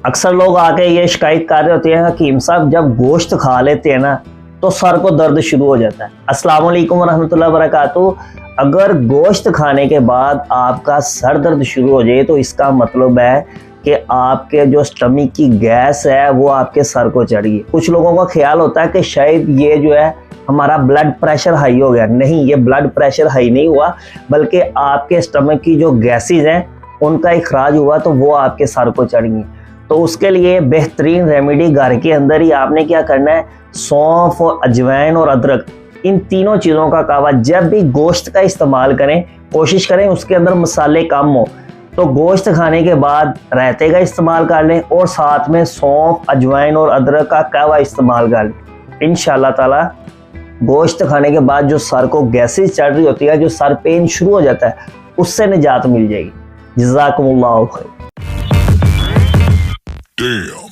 अक्सर लोग आके ये शिकायत कर रहे होते हैं हकीम साहब जब गोश्त खा लेते हैं ना तो सर को दर्द शुरू हो जाता है। अस्सलाम वालेकुम रहमतुल्लाहि व बरकातुहू। अगर गोश्त खाने के बाद आपका सर दर्द शुरू हो जाए तो इसका मतलब है कि आपके जो स्टमक की गैस है वो आपके सर को चढ़ी है। कुछ लोगों का ख्याल होता है कि शायद ये जो है हमारा ब्लड प्रेशर हाई हो गया। नहीं, ये ब्लड प्रेशर हाई नहीं हुआ, बल्कि आपके स्टमक की जो गैसेज हैं उनका इखराज हुआ तो वो आपके सर को चढ़ गई। तो उसके लिए बेहतरीन रेमेडी घर के अंदर ही आपने क्या करना है, सौंफ और अजवाइन और अदरक, इन तीनों चीज़ों का कावा जब भी गोश्त का इस्तेमाल करें कोशिश करें उसके अंदर मसाले कम हो। तो गोश्त खाने के बाद रायते का इस्तेमाल कर लें और साथ में सौंफ, अजवाइन और अदरक का कावा इस्तेमाल कर लें। इंशाअल्लाह ताला गोश्त खाने के बाद जो सर को गैसेज चढ़ रही होती है, जो सर पेन शुरू हो जाता है, उससे निजात मिल जाएगी। जज़ाकुमुल्लाहु खैर। Damn.